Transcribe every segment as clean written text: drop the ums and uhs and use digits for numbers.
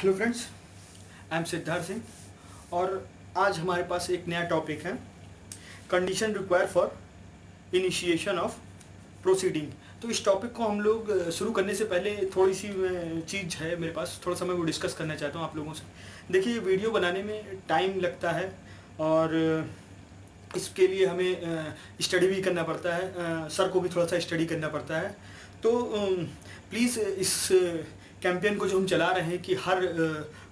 Hello friends, I am Siddharth Singh और आज हमारे पास एक नया टॉपिक है condition require for initiation of proceeding. तो इस टॉपिक को हम लोग शुरू करने से पहले थोड़ी सी चीज़ है मेरे पास, थोड़ा सा मैं वो डिस्कस करना चाहता हूँ आप लोगों से। देखिए, वीडियो बनाने में टाइम लगता है और इसके लिए हमें स्टडी भी करना पड़ता है, सर को भी थोड़ा सा स्टडी करना पड़ता है। तो प्लीज़ इस कैंपेन को जो हम चला रहे हैं कि हर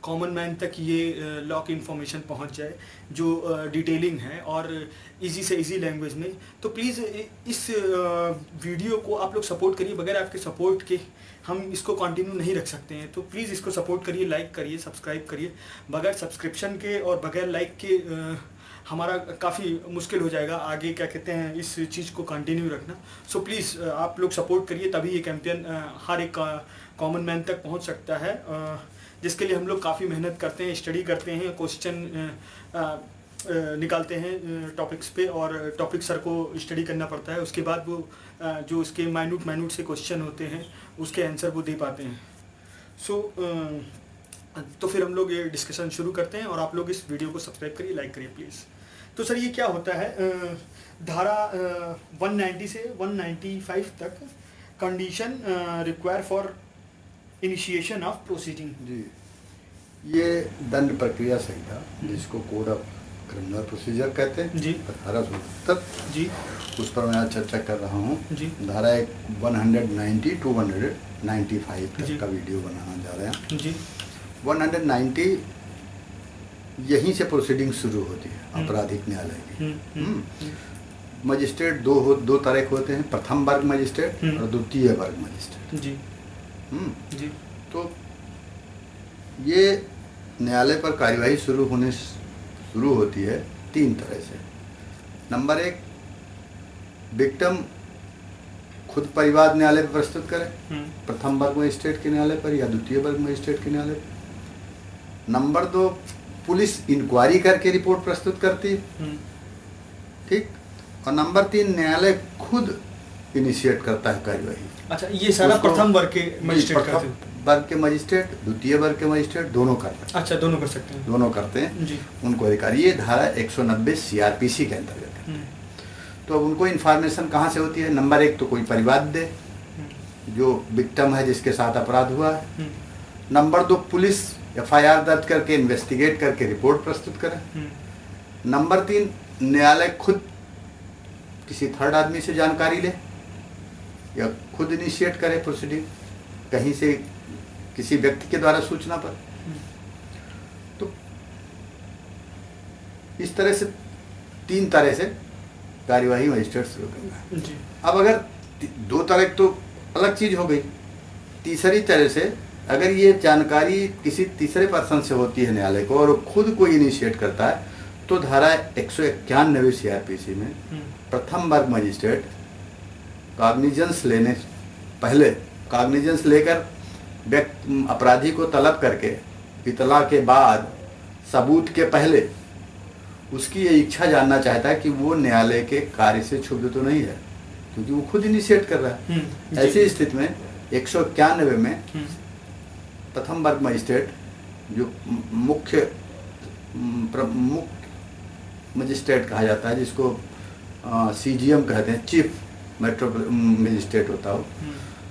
कॉमन मैन तक ये लॉ की इन्फॉर्मेशन पहुंच जाए जो डिटेलिंग है और इजी से इजी लैंग्वेज में। तो प्लीज़ इस वीडियो को आप लोग सपोर्ट करिए। बगैर आपके सपोर्ट के हम इसको कंटिन्यू नहीं रख सकते हैं। तो प्लीज़ इसको सपोर्ट करिए, लाइक करिए, सब्सक्राइब करिए। बगैर सब्सक्रिप्शन के और बगैर लाइक के हमारा काफ़ी मुश्किल हो जाएगा आगे क्या कहते हैं इस चीज़ को कंटिन्यू रखना। सो प्लीज़ आप लोग सपोर्ट करिए, तभी ये कैंपेन हर एक कॉमन मैन तक पहुंच सकता है, जिसके लिए हम लोग काफ़ी मेहनत करते हैं, स्टडी करते हैं, क्वेश्चन निकालते हैं टॉपिक्स पे और टॉपिक सर को स्टडी करना पड़ता है। उसके बाद वो जो उसके माइन्यूट से क्वेश्चन होते हैं उसके आंसर वो दे पाते हैं। तो फिर हम लोग ये डिस्कशन शुरू करते हैं और आप लोग इस वीडियो को सब्सक्राइब करिए, लाइक करिए प्लीज़। तो सर, ये क्या होता है, धारा 190 से 195 तक condition require for initiation of proceeding. जी, ये दंड प्रक्रिया संहिता जिसको कोड ऑफ क्रिमिनल प्रोसीजर कहते हैं जी, 1869 जी, उस पर मैं आज चर्चा कर रहा हूँ जी, धारा 190 टू 195 जी, तक का वीडियो बनाना जा रहे हैं। जी, 190 यहीं से प्रोसीडिंग शुरू होती है आपराधिक न्यायालय की। मजिस्ट्रेट दो तरह के होते हैं, प्रथम वर्ग मजिस्ट्रेट और द्वितीय वर्ग मजिस्ट्रेट। जी, जी, तो ये न्यायालय पर कार्यवाही शुरू होती है तीन तरह से। नंबर एक, विक्टिम खुद परिवाद न्यायालय पर प्रस्तुत करे, प्रथम वर्ग मजिस्ट्रेट के न्यायालय पर या द्वितीय वर्ग मजिस्ट्रेट के न्यायालय पर। नंबर दो, पुलिस इंक्वायरी करके रिपोर्ट प्रस्तुत करती, ठीक। और नंबर तीन, न्यायालय खुद इनिशिएट करता है कार्यवाही। अच्छा, ये सारा प्रथम वर्ग के मजिस्ट्रेट करते हैं? वर्ग के मजिस्ट्रेट, द्वितीय वर्ग के मजिस्ट्रेट दोनों करते हैं। अच्छा, दोनों कर सकते हैं? दोनों करते हैं जी। उनको अधिकार। ये धारा 190 CRPC के अंतर्गत है। तो अब उनको इन्फॉर्मेशन कहाँ से होती है? नंबर एक तो कोई परिवाद दे जो विक्टिम है जिसके साथ अपराध हुआ है। नंबर दो, पुलिस FIR दर्ज करके इन्वेस्टिगेट करके रिपोर्ट प्रस्तुत करे। नंबर तीन, न्यायालय खुद किसी थर्ड आदमी से जानकारी ले या खुद इनिशिएट करे प्रोसीडिंग कहीं से किसी व्यक्ति के द्वारा सूचना पर। तो इस तरह से तीन तरह से कार्यवाही मजिस्ट्रेट शुरू करना है। अब अगर दो तरह तो अलग चीज हो गई, तीसरी तरह से अगर ये जानकारी किसी तीसरे पर्सन से होती है न्यायालय को और खुद कोई इनिशिएट करता है तो धारा 191 CRPC में प्रथम वर्ग मजिस्ट्रेट कॉग्निजेंस लेने पहले कॉग्निजेंस लेकर अपराधी को तलब करके इतला के बाद सबूत के पहले उसकी ये इच्छा जानना चाहता है कि वो न्यायालय के कार्य से क्षुब्ध तो नहीं है, क्योंकि वो खुद इनिशिएट कर रहा है। ऐसी स्थिति में 191 में प्रथम वर्ग मजिस्ट्रेट जो मुख्य मजिस्ट्रेट कहा जाता है, जिसको CGM कहते हैं, चीफ मेट्रो मजिस्ट्रेट होता हो,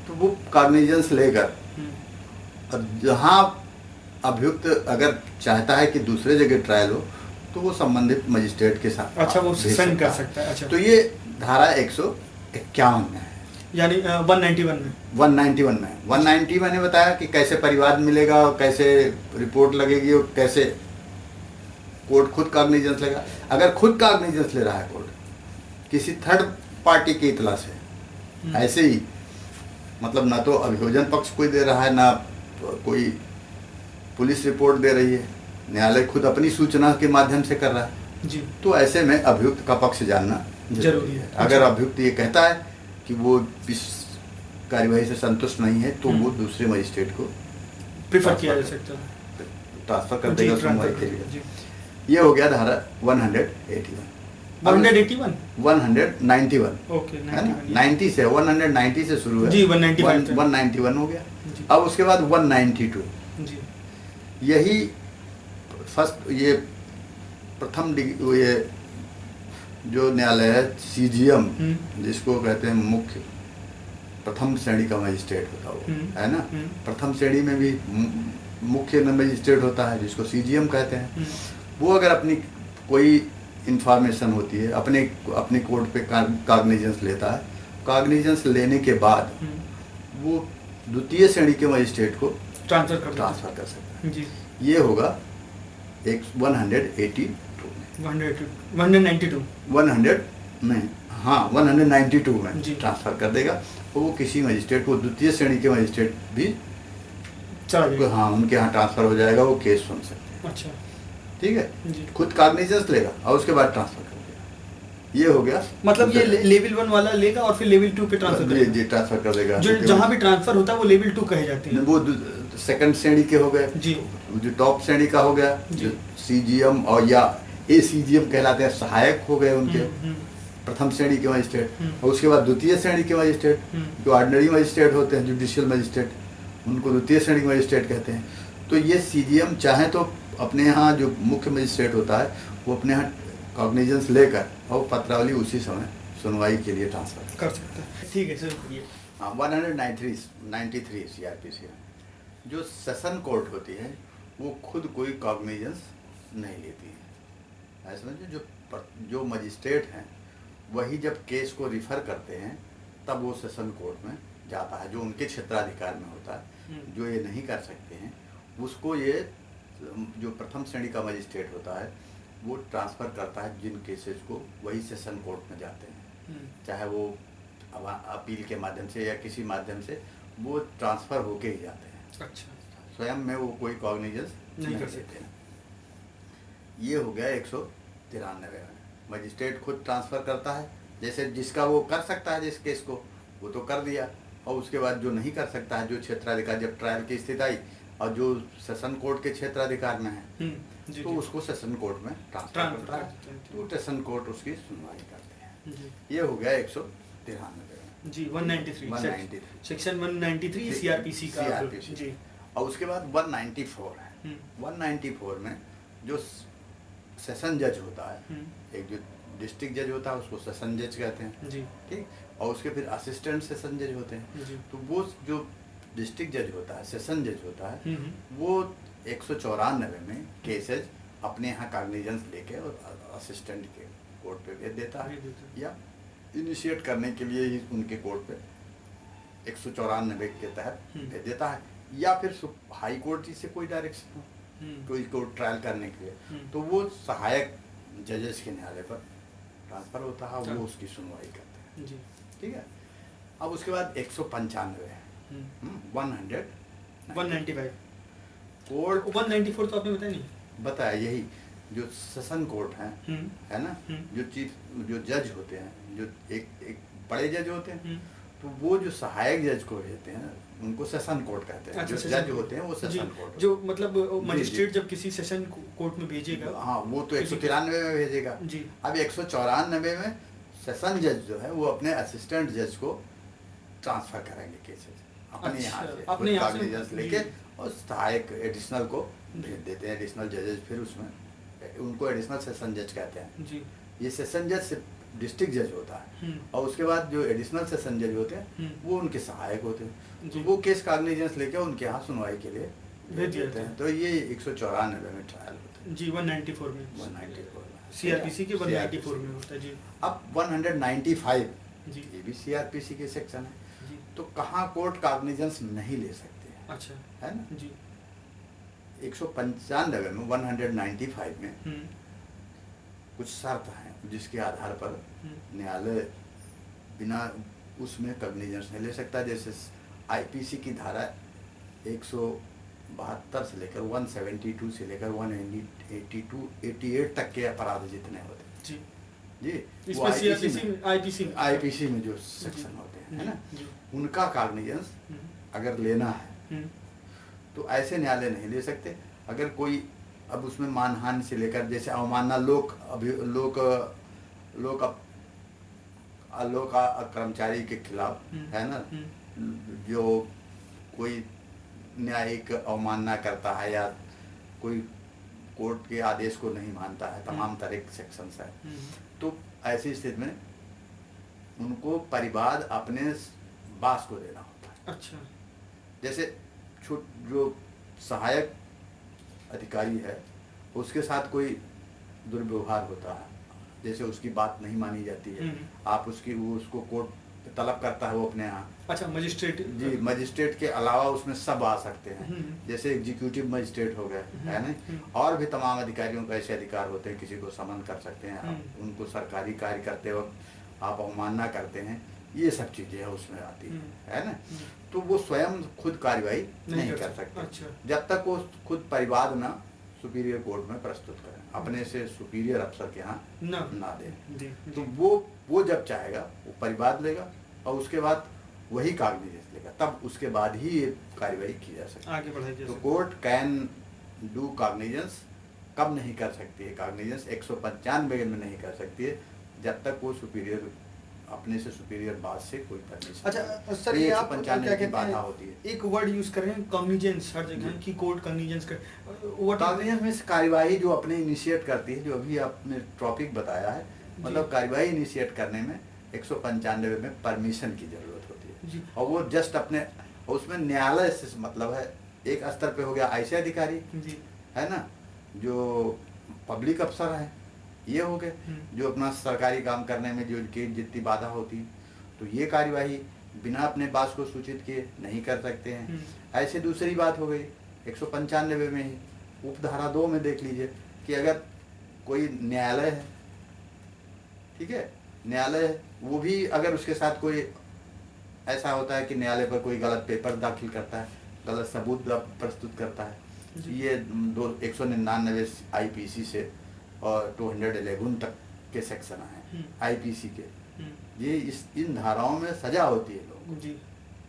तो वो कॉग्निजेंस लेकर और जहाँ अभियुक्त अगर चाहता है कि दूसरे जगह ट्रायल हो तो वो संबंधित मजिस्ट्रेट के साथ अच्छा वो सेंड कर सकता है। अच्छा, तो ये धारा 151 में है, यानी 191 में 190 मैंने बताया कि कैसे परिवाद मिलेगा और कैसे रिपोर्ट लगेगी और कैसे कोर्ट खुद कॉग्निजेंस लेगा। अगर खुद कॉग्निजेंस ले रहा है कोर्ट किसी थर्ड पार्टी की इतला से, ऐसे ही मतलब ना तो अभियोजन पक्ष कोई दे रहा है ना कोई पुलिस रिपोर्ट दे रही है, न्यायालय खुद अपनी सूचना के माध्यम से कर रहा है जी, तो ऐसे में अभियुक्त का पक्ष जानना जरूरी है। अगर अभियुक्त ये कहता है कि वो इस कार्यवाही से संतुष्ट नहीं है तो वो दूसरे मजिस्ट्रेट को प्रेफर किया जा सकता है, ट्रांसफर कर देगा सुनवाई के लिए। ये हो गया धारा 181। 191 ओके, है ना, 90 से 190 से शुरू है जी, 191 हो गया। अब उसके बाद 192 जी, यही फर्स्ट ये प्रथम ये जो न्यायालय है सीजीएम, जिसको कहते हैं मुख्य प्रथम श्रेणी का मजिस्ट्रेट होता वो, है ना। प्रथम श्रेणी में भी मुख्य मजिस्ट्रेट होता है जिसको सीजीएम कहते हैं। वो अगर अपनी कोई इंफॉर्मेशन होती है अपने कोर्ट पे कॉग्निजेंस लेता है, कॉग्निजेंस लेने के बाद वो द्वितीय श्रेणी के मजिस्ट्रेट को ट्रांसफर कर सकता है। ये होगा 192 में ट्रांसफर कर देगा। तो वो किसी मजिस्ट्रेट को, द्वितीय श्रेणी के मजिस्ट्रेट भी हाँ उनके यहाँ ट्रांसफर हो जाएगा, वो केस सुन सकते हैं। अच्छा, ठीक है। खुद कॉग्निजेंस लेगा और उसके बाद ट्रांसफर कर देगा। ये हो गया, मतलब ये लेवल 1 वाला लेगा और फिर लेवल 2 पे ट्रांसफर कर देगा। जो जहाँ भी ट्रांसफर होता है वो लेवल 2 कहे जाते हैं। वो सेकंड श्रेणी के हो गए जी। जो टॉप श्रेणी का हो गया, जो सीजीएम और या एसीजीएम कहलाते हैं, सहायक हो गए उनके प्रथम श्रेणी के मजिस्ट्रेट। और उसके बाद द्वितीय श्रेणी के मजिस्ट्रेट जो ऑर्डिनरी मजिस्ट्रेट होते हैं, जुडिशियल मजिस्ट्रेट, उनको द्वितीय श्रेणी मजिस्ट्रेट कहते हैं। तो ये सीजीएम चाहे तो अपने यहाँ जो मुख्य मजिस्ट्रेट होता है वो अपने यहाँ कॉग्निजेंस लेकर और पत्रावली उसी समय सुनवाई के लिए ट्रांसफर कर सकता है। ठीक है सर। हाँ, 193 सीआरपीसी में जो सेशन कोर्ट होती है वो खुद कोई कॉग्निजेंस नहीं लेती है। ऐसा समझिए, जो मजिस्ट्रेट हैं वही जब केस को रिफ़र करते हैं तब वो सेशन कोर्ट में जाता है, जो उनके क्षेत्राधिकार में होता है। जो ये नहीं कर सकते हैं उसको ये जो प्रथम श्रेणी का मजिस्ट्रेट होता है वो ट्रांसफ़र करता है जिन केसेस को, वही सेशन कोर्ट में जाते हैं। चाहे वो अपील के माध्यम से या किसी माध्यम से, वो ट्रांसफ़र होके ही जाते हैं। अच्छा, स्वयं में वो कोई कॉग्निजेंस नहीं कर सकते। ये हो गया 193 में। मजिस्ट्रेट खुद ट्रांसफ़र करता है, जैसे जिसका वो कर सकता है जिस केस को वो तो कर दिया, और उसके बाद जो नहीं कर सकता है, जो क्षेत्राधिकार, जब ट्रायल की स्थिति आई और जो सेशन कोर्ट के क्षेत्राधिकार में है तो उसको सेशन कोर्ट में ट्रांसफर करता है, तो सेशन कोर्ट उसकी सुनवाई करते हैं। ये हो गया 193 जी। 193 सेक्शन 193 सीआरपीसी का जी। और उसके बाद 194 है। 194 में जो सेशन जज होता है, एक जो डिस्ट्रिक्ट जज होता है उसको सेशन जज कहते हैं जी। ठीक। और उसके फिर असिस्टेंट सेशन जज होते हैं जी। तो वो जो डिस्ट्रिक्ट जज होता है, सेशन जज होता है, वो 194 में केसेज अपने यहाँ कॉग्निजेंस लेके और असिस्टेंट के कोर्ट पे भेज देता है, या इनिशिएट करने के लिए ही उनके कोर्ट पे 194 के तहत भेज देता है, या फिर हाई कोर्ट से कोई डायरेक्शन हो कोई कोर्ट ट्रायल करने के लिए तो वो सहायक जजेस के न्यायालय पर ट्रांसफ़र होता है, वो उसकी सुनवाई करते हैं जी। ठीक है। अब उसके बाद 195 है, 195 कोर्ट। 194 तो आपने बताया नहीं, बताया यही जो सेशन कोर्ट है ना, जो जज होते हैं, जो एक बड़े जज होते हैं, तो वो जो सहायक जज को भेजते हैं उनको सेशन कोर्ट कहते हैं। अच्छा, जो जज होते हैं वो सेशन कोर्ट, जो मतलब मजिस्ट्रेट जब किसी सेशन कोर्ट में भेजेगा, हाँ वो तो 193 में भेजेगा जी। अब 194 में सेशन जज जो है वो अपने असिस्टेंट जज को ट्रांसफर करेंगे केसेस अपने यहाँ से, अपने यहाँ से लेके, और सहायक एडिशनल को भेज देते हैं। एडिशनल जजेस फिर उसमें उनको एडिशनल सेशन जज कहते हैं जी। ये सेशन जज से डिस्ट्रिक्ट जज होता है, और उसके बाद जो एडिशनल सेशन जज होते हैं वो उनके सहायक होते हैं, तो वो केस कॉग्निजेंस लेके उनके यहाँ सुनवाई के लिए भेज देते हैं। तो ये 194 में ट्रायल होता है जी। 194 में, 194 सीआरपीसी के 194 में होता है जी। अब 195 जी, ये भी सीआरपीसी के सेक्शन है जी। तो कहाँ कोर्ट कॉग्निजेंस नहीं ले सकते हैं, अच्छा है ना जी। 195 में 195 में कुछ शर्त हैं जिसके आधार पर न्यायालय बिना उसमें कॉग्निजेंस नहीं ले सकता। जैसे आईपीसी की धारा 172 से लेकर 172 से लेकर 188 तक के अपराध जितने होते हैं जी जी, वो आईपीसी में जो सेक्शन होते हैं, है ना, उनका कॉग्निजेंस अगर लेना है तो ऐसे न्यायालय नहीं ले सकते। अगर कोई अब उसमें मानहानि से लेकर, जैसे अवमानना, लोक कर्मचारी के खिलाफ, है ना, जो कोई न्यायिक अवमानना करता है या कोई कोर्ट के आदेश को नहीं मानता है, तमाम तरह के सेक्शंस है, तो ऐसी स्थिति में उनको परिवाद अपने बास को देना होता है। अच्छा। जैसे जो सहायक अधिकारी है उसके साथ कोई दुर्व्यवहार होता है, जैसे उसकी बात नहीं मानी जाती है, आप उसको कोर्ट तलब करता है वो अपने यहाँ। अच्छा, मजिस्ट्रेट। जी, मजिस्ट्रेट के अलावा उसमें सब आ सकते हैं, जैसे एग्जीक्यूटिव मजिस्ट्रेट हो गए, है ना, और भी तमाम अधिकारियों का ऐसे अधिकार होते हैं, किसी को समन कर सकते हैं, उनको सरकारी कार्य करते वक्त आप अवमानना करते हैं, ये सब चीजें हैं उसमें आती है ना। तो वो स्वयं खुद कार्यवाही नहीं कर सकते। अच्छा। जब तक वो खुद परिवाद ना सुपीरियर कोर्ट में प्रस्तुत करें, अपने से सुपीरियर अफसर के यहाँ ना दे। तो वो जब चाहेगा वो परिवाद लेगा और उसके बाद वही कागनिजेंस लेगा, तब उसके बाद ही ये कार्यवाही की जा सकती है, आगे बढ़ाई जा सकती है। तो कोर्ट कैन डू कागनिजेंस कब नहीं कर सकती है, कागनिजेंस 195 में नहीं कर सकती है जब तक वो सुपीरियर अपने से सुपीरियर बात से कोई परमिशन। अच्छा सर, ये आप क्या कहते बाधा होती है, एक वर्ड यूज कर रहे हैं कॉग्निजेंस, हर जगह की कोर्ट कॉग्निजेंस कर, कॉग्निजेंस में कार्यवाही जो अपने इनिशिएट करती है, जो अभी आपने टॉपिक बताया है, मतलब कार्यवाही इनिशिएट करने में 195 में परमिशन की जरूरत होती है, और वो जस्ट अपने उसमें न्यायालय से मतलब है, एक स्तर पे हो गया आईसी अधिकारी, है ना, जो पब्लिक अफसर है, ये हो गए जो अपना सरकारी काम करने में जो की जितनी बाधा होती, तो ये कार्यवाही बिना अपने बात को सूचित किए नहीं कर सकते हैं। ऐसे दूसरी बात हो गई 195 में ही उपधारा 2 में देख लीजिए कि अगर कोई न्यायालय है, ठीक है, न्यायालय है, वो भी अगर उसके साथ कोई ऐसा होता है कि न्यायालय पर कोई गलत पेपर दाखिल करता है, गलत सबूत प्रस्तुत करता है, ये 199 आईपीसी से और 211 तक के सेक्शन हैं आईपीसी के, ये इन धाराओं में सजा होती है लोगों को,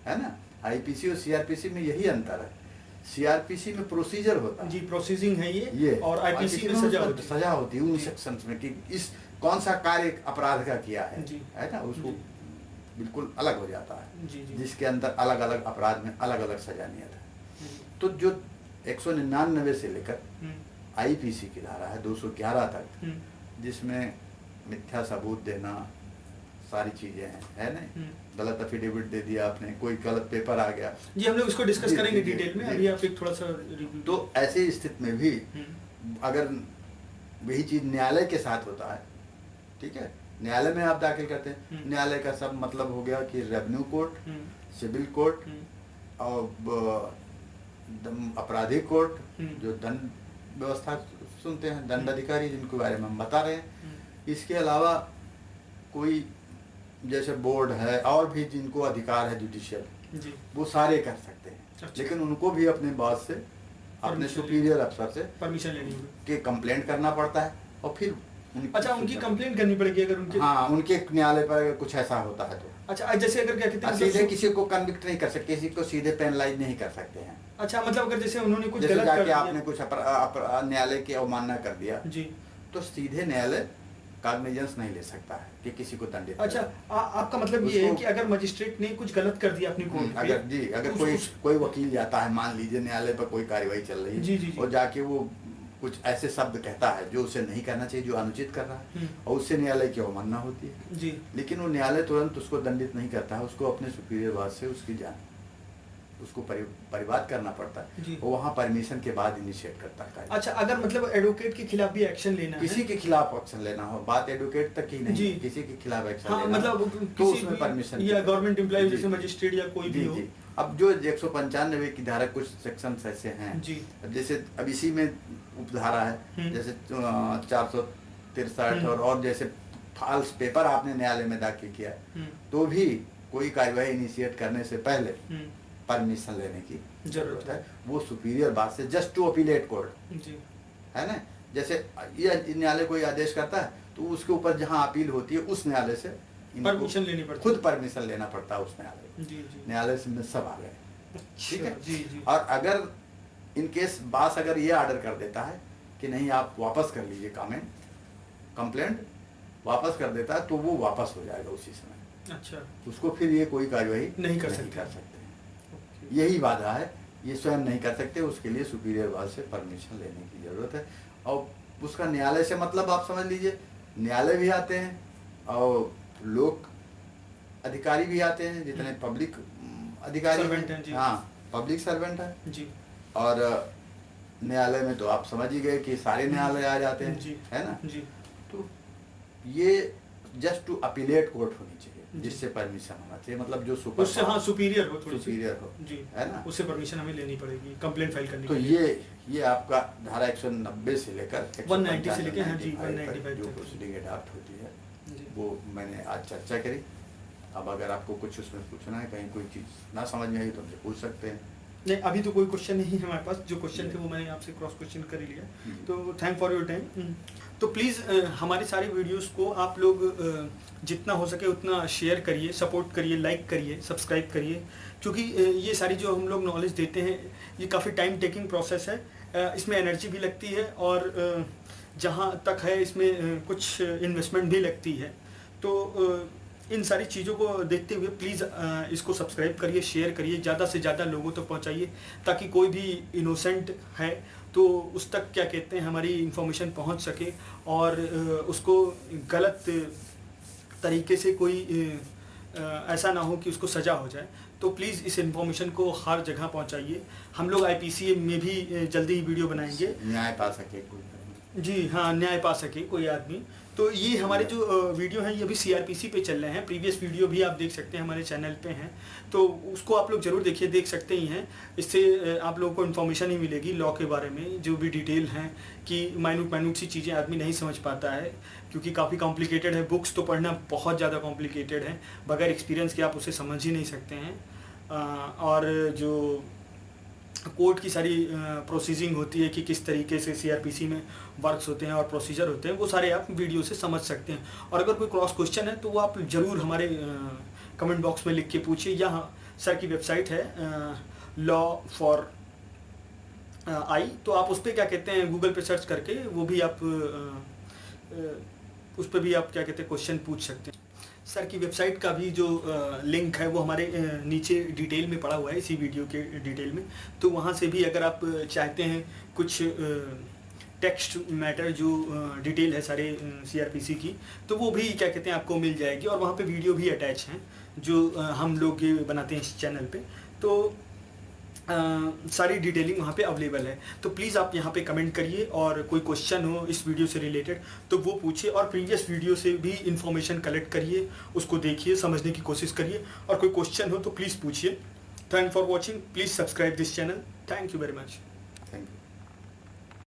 है ना। आईपीसी और सीआरपीसी में यही अंतर है, सीआरपीसी में प्रोसीजर होता है, जी प्रोसीजिंग है ये, और आईपीसी में सजा होती है उन सेक्शंस में कि इस कौन सा कार्य अपराध का किया है ना, उसको बिल्कुल अलग हो जाता है, जिसके अंदर अलग अलग अपराध में अलग अलग सजा नियत है। तो जो 199 से लेकर आईपीसी की धारा है 211 तक, जिसमें मिथ्या सबूत देना सारी चीजें हैं, है ना, गलत एफिडेविट दे दिया आपने, कोई गलत पेपर आ गया, जी हम लोग इसको डिस्कस करेंगे डिटेल में, अभी आप एक थोड़ा सा रिव्यू। तो ऐसी स्थिति में भी अगर वही चीज न्यायालय के साथ होता है, ठीक है, न्यायालय में आप दाखिल करते हैं, न्यायालय का सब मतलब हो गया कि रेवेन्यू कोर्ट, सिविल कोर्ट और आपराधिक कोर्ट, जो दंड व्यवस्था सुनते हैं, दंड अधिकारी जिनके बारे में हम बता रहे हैं, इसके अलावा कोई जैसे बोर्ड है और भी जिनको अधिकार है जुडिशियल, वो सारे कर सकते हैं, लेकिन उनको भी अपने बॉस से, अपने सुपीरियर अफसर से परमिशन लेनी होगी, कि कंप्लेंट करना पड़ता है, और फिर उनकी कंप्लेंट करनी पड़ेगी अगर उनके, हाँ, उनके न्यायालय पर अगर कुछ ऐसा होता है तो। अच्छा, जैसे अगर क्या कहते हैं सीधे किसी को कन्विक्ट नहीं कर सकते, किसी को सीधे पेनलाइज नहीं कर सकते हैं। अच्छा, मतलब अगर जैसे उन्होंने कुछ जैसे गलत कर दिया, आपने कुछ न्यायालय की अवमानना कर दिया जी, तो सीधे न्यायालय कॉग्निजेंस नहीं ले सकता है कि किसी को दंडित। अच्छा, आपका मतलब ये है कि अगर मजिस्ट्रेट ने कुछ गलत कर दिया अपनी कोर्ट पे, अगर कोई वकील जाता है, मान लीजिए न्यायालय पर कोई कार्यवाही चल रही है, और जाके वो कुछ ऐसे शब्द कहता है जो उसे नहीं करना चाहिए, जो अनुचित कर रहा है, और उससे न्यायालय की अवमानना होती है जी, लेकिन वो न्यायालय तुरंत उसको दंडित नहीं करता है, उसको अपने सुपीरियर बात से उसकी जान उसको परिवाद करना पड़ता है, वो वहाँ परमिशन के बाद इनिशिएट करता है। अच्छा, अगर मतलब एडवोकेट के खिलाफ भी एक्शन लेना है, किसी के खिलाफ एक्शन लेना हो, बात एडवोकेट तक ही नहीं, किसी के खिलाफ एक्शन लेना मतलब तो उसमें परमिशन, या गवर्नमेंट एम्प्लॉय जैसे मजिस्ट्रेट या कोई भी हो। अब जो 195 की धारा कुछ सेक्शन ऐसे हैं जी, जैसे अब इसी में उपधारा है, जैसे 463 और जैसे फाल्स पेपर आपने न्यायालय में दाखिल किया तो भी कोई कार्यवाही इनिशिएट करने से पहले परमिशन लेने की जरूरत है, वो सुपीरियर बात से, जस्ट टू अपीलेट कोर्ट जी, है ना। जैसे ये न्यायालय कोई आदेश करता है तो उसके ऊपर जहाँ अपील होती है उस न्यायालय से परमिशन लेनी पड़ती है, खुद परमिशन लेना पड़ता है उस न्यायालय, न्यायालय से में सब आ गए, ठीक है जी। और अगर इन केस बास अगर ये ऑर्डर कर देता है कि नहीं आप वापस कर लीजिए कंप्लेंट वापस कर देता है तो वो वापस हो जाएगा उसी समय। अच्छा, उसको फिर ये कोई कार्यवाही नहीं कर सकते यही बाधा है ये स्वयं नहीं कर सकते, उसके लिए सुपीरियर बॉस से परमिशन लेने की ज़रूरत है। और उसका न्यायालय से मतलब आप समझ लीजिए, न्यायालय भी आते हैं और लोक अधिकारी भी आते हैं, जितने पब्लिक अधिकारी हैं, हाँ पब्लिक सर्वेंट है जी। और न्यायालय में तो आप समझ ही गए कि सारे न्यायालय आ जाते हैं जी, है ना जी। तो ये जस्ट टू अपीलेट कोर्ट होनी चाहिए, जिससे परमिशन होना चाहिए, मतलब जो सुपर उससे हाँ सुपीरियर हो, थोड़ी सुपीरियर हो जी, है ना, उससे परमिशन हमें लेनी पड़ेगी कंप्लेंट फाइल करने तो के लिए। ये आपका धारा 190 से लेकर 190 से लेकर हाँ जी 195 195 जो तक प्रोसीडिंग एडॉप्ट होती है जी। वो मैंने आज चर्चा करी। अब अगर आपको कुछ उसमें पूछना है, कहीं कोई चीज़ ना समझ में आई तो हमसे पूछ सकते हैं। नहीं, अभी तो कोई क्वेश्चन नहीं है हमारे पास, जो क्वेश्चन थे वो मैंने आपसे क्रॉस क्वेश्चन कर ही लिया, तो थैंक फॉर योर टाइम। तो प्लीज़ हमारे सारे वीडियोस को आप लोग जितना हो सके उतना शेयर करिए, सपोर्ट करिए, लाइक करिए, सब्सक्राइब करिए, क्योंकि ये सारी जो हम लोग नॉलेज देते हैं ये काफ़ी टाइम टेकिंग प्रोसेस है, इसमें एनर्जी भी लगती है और जहाँ तक है इसमें कुछ इन्वेस्टमेंट भी लगती है। तो इन सारी चीज़ों को देखते हुए प्लीज़ इसको सब्सक्राइब करिए, शेयर करिए, ज़्यादा से ज़्यादा लोगों तक पहुंचाइए, ताकि कोई भी इनोसेंट है तो उस तक क्या कहते हैं हमारी इन्फॉर्मेशन पहुंच सके और उसको गलत तरीके से कोई ऐसा ना हो कि उसको सज़ा हो जाए। तो प्लीज़ इस इन्फॉर्मेशन को हर जगह पहुंचाइए। हम लोग IPCA में भी जल्दी ही वीडियो बनाएंगे, न्याय पा सके कोई, जी हाँ, न्याय पा सके कोई आदमी। तो ये हमारे जो वीडियो हैं ये भी CRPC पे चल रहे हैं, प्रीवियस वीडियो भी आप देख सकते हैं हमारे चैनल पे हैं, तो उसको आप लोग ज़रूर देखिए, देख सकते ही हैं। इससे आप लोगों को इन्फॉर्मेशन ही मिलेगी लॉ के बारे में, जो भी डिटेल हैं कि माइन्यूट सी चीज़ें आदमी नहीं समझ पाता है, क्योंकि काफ़ी कॉम्प्लिकेटेड है। बुक्स तो पढ़ना बहुत ज़्यादा कॉम्प्लिकेटेड है, बगैर एक्सपीरियंस के आप उसे समझ ही नहीं सकते हैं। और जो कोर्ट की सारी प्रोसीजिंग होती है कि किस तरीके से CRPC में वर्क्स होते हैं और प्रोसीजर होते हैं, वो सारे आप वीडियो से समझ सकते हैं। और अगर कोई क्रॉस क्वेश्चन है तो वो आप ज़रूर हमारे कमेंट बॉक्स में लिख के पूछिए, या सर की वेबसाइट है लॉ फॉर आई, तो आप उस पर क्या कहते हैं गूगल पे सर्च करके वो भी आप उस पर भी आप क्या कहते हैं क्वेश्चन पूछ सकते हैं। सर की वेबसाइट का भी जो लिंक है वो हमारे नीचे डिटेल में पड़ा हुआ है, इसी वीडियो के डिटेल में, तो वहाँ से भी अगर आप चाहते हैं कुछ टेक्स्ट मैटर जो डिटेल है सारे CRPC की, तो वो भी क्या कहते हैं आपको मिल जाएगी। और वहाँ पे वीडियो भी अटैच हैं जो हम लोग बनाते हैं इस चैनल पे, तो सारी डिटेलिंग वहाँ पे अवेलेबल है। तो प्लीज़ आप यहाँ पे कमेंट करिए, और कोई क्वेश्चन हो इस वीडियो से रिलेटेड तो वो पूछिए, और प्रीवियस वीडियो से भी इंफॉर्मेशन कलेक्ट करिए, उसको देखिए, समझने की कोशिश करिए, और कोई क्वेश्चन हो तो प्लीज़ पूछिए। Thank for watching, please subscribe this channel. Thank you very much.